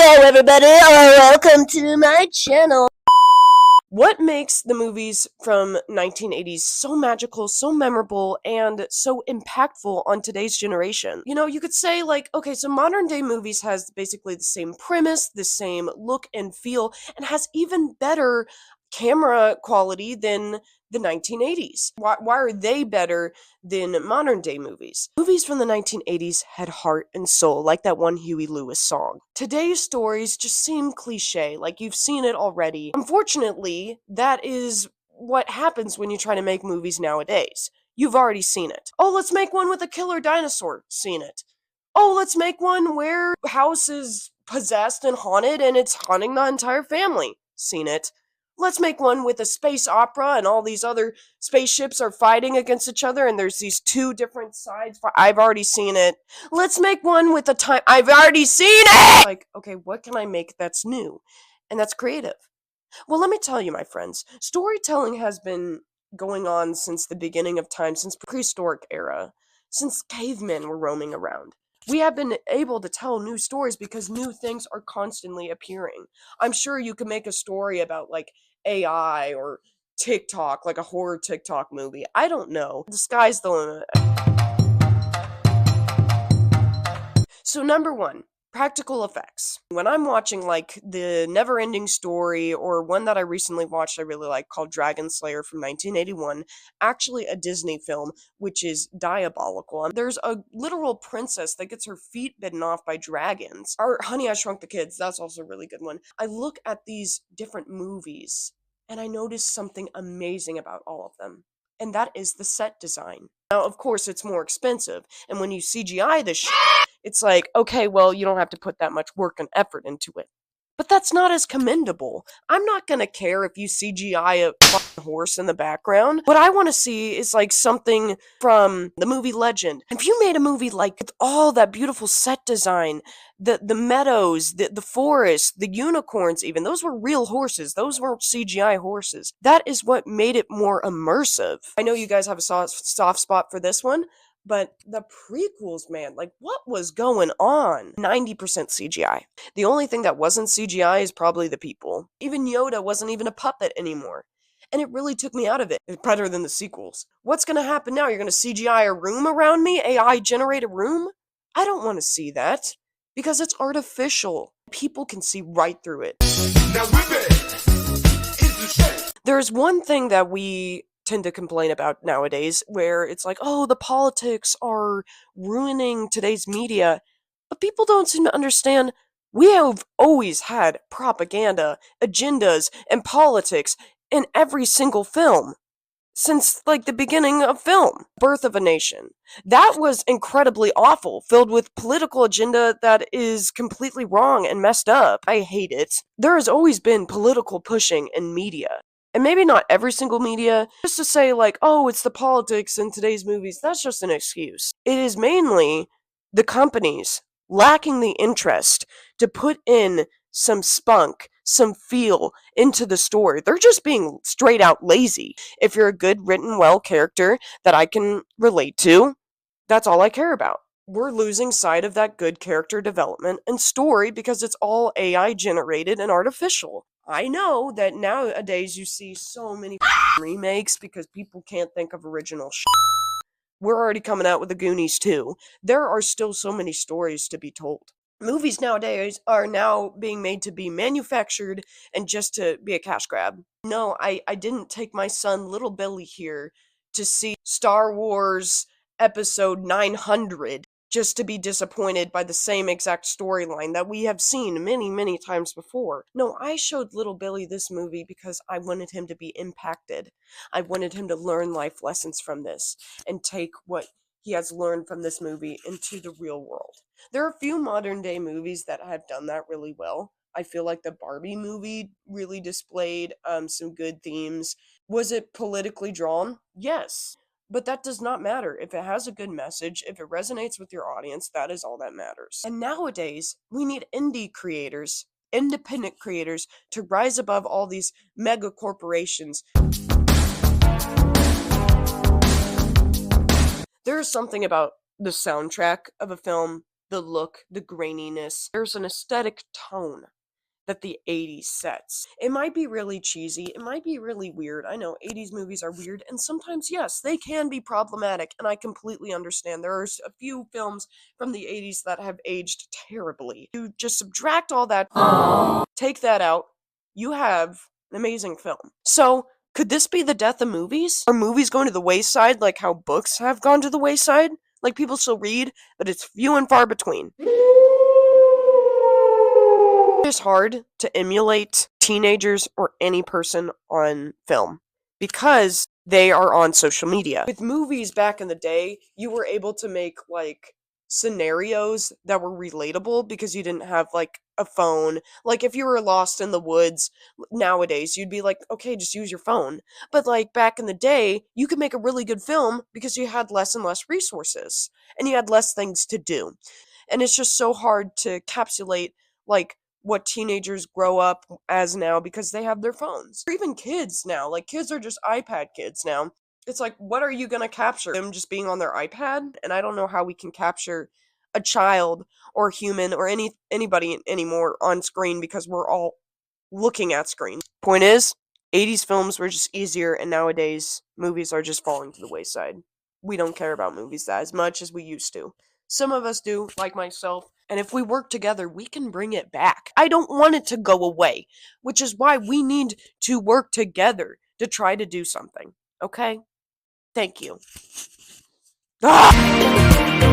Hello everybody, welcome to my channel. What makes the movies from 1980s so magical, so memorable, and so impactful on today's generation? You know, you could say like, okay, so modern day movies has basically the same premise, the same look and feel, and has even better camera quality than the 1980s. Why are they better than modern day movies? Movies from the 1980s had heart and soul, like that one Huey Lewis song. Today's stories just seem cliche, like you've seen it already. Unfortunately, that is what happens when you try to make movies nowadays. You've already seen it. Oh, let's make one with a killer dinosaur. Seen it. Oh, let's make one where the house is possessed and haunted and it's haunting the entire family. Seen it. Let's make one with a space opera and all these other spaceships are fighting against each other and there's these two different sides. I've already seen it. Let's make one with a time. I've already seen it! Like, okay, what can I make that's new? And that's creative. Well, let me tell you, my friends, storytelling has been going on since the beginning of time, since prehistoric era, since cavemen were roaming around. We have been able to tell new stories because new things are constantly appearing. I'm sure you could make a story about like AI or TikTok, like a horror TikTok movie. I don't know. The sky's the limit. So number one, practical effects. When I'm watching like the Never-Ending Story or one that I recently watched I really like called Dragon Slayer from 1981, actually a Disney film, which is diabolical. There's a literal princess that gets her feet bitten off by dragons. Or Honey, I Shrunk the Kids, that's also a really good one. I look at these different movies and I notice something amazing about all of them. And that is the set design. Now, of course, it's more expensive. And when you CGI this it's like, okay, well, you don't have to put that much work and effort into it. But that's not as commendable. I'm not gonna care if you CGI a fucking horse in the background. What I want to see is like something from the movie Legend. If you made a movie like with all that beautiful set design, the meadows, the forest, the unicorns even, those were real horses. Those weren't CGI horses. That is what made it more immersive. I know you guys have a soft spot for this one. But the prequels, man, like what was going on? 90% CGI. The only thing that wasn't CGI is probably the people. Even Yoda wasn't even a puppet anymore. And it really took me out of it. It's better than the sequels. What's gonna happen now? You're gonna CGI a room around me? AI generate a room? I don't want to see that. Because it's artificial. People can see right through it. Now there's one thing that we tend to complain about nowadays where it's like, oh, the politics are ruining today's media. But people don't seem to understand we have always had propaganda, agendas, and politics in every single film. Since, like, the beginning of film. Birth of a Nation. That was incredibly awful, filled with political agenda that is completely wrong and messed up. I hate it. There has always been political pushing in media. And maybe not every single media, just to say like, oh, it's the politics in today's movies, that's just an excuse. It is mainly the companies lacking the interest to put in some spunk, some feel into the story. They're just being straight out lazy. If you're a good written well character that I can relate to, that's all I care about. We're losing sight of that good character development and story because it's all AI generated and artificial. I know that nowadays you see so many remakes because people can't think of original We're already coming out with the Goonies too. There are still so many stories to be told. Movies nowadays are now being made to be manufactured and just to be a cash grab. No, I didn't take my son Little Billy here to see Star Wars episode 900 just to be disappointed by the same exact storyline that we have seen many, many times before. No, I showed Little Billy this movie because I wanted him to be impacted. I wanted him to learn life lessons from this and take what he has learned from this movie into the real world. There are a few modern day movies that have done that really well. I feel like the Barbie movie really displayed some good themes. Was it politically drawn? Yes. But that does not matter. If it has a good message, if it resonates with your audience, that is all that matters. And nowadays, we need indie creators, independent creators, to rise above all these mega corporations. There is something about the soundtrack of a film, the look, the graininess. There's an aesthetic tone that the 80s sets. It might be really cheesy, it might be really weird. I know 80s movies are weird, and sometimes, yes, they can be problematic, and I completely understand. There are a few films from the 80s that have aged terribly. You just subtract all that, take that out, you have an amazing film. So, could this be the death of movies? Are movies going to the wayside like how books have gone to the wayside? Like people still read, but it's few and far between. It's hard to emulate teenagers or any person on film because they are on social media. With movies back in the day, you were able to make like scenarios that were relatable because you didn't have like a phone. Like if you were lost in the woods nowadays, you'd be like, okay, just use your phone. But like back in the day, you could make a really good film because you had less and less resources and you had less things to do. And it's just so hard to encapsulate like what teenagers grow up as now because they have their phones. Or even kids now. Like kids are just iPad kids now. It's like, what are you gonna capture? Them just being on their iPad? And I don't know how we can capture a child or human or anybody anymore on screen because we're all looking at screens. Point is, 80s films were just easier, and nowadays movies are just falling to the wayside. We don't care about movies that as much as we used to. Some of us do, like myself, and if we work together, we can bring it back. I don't want it to go away, which is why we need to work together to try to do something. Okay? Thank you. Ah!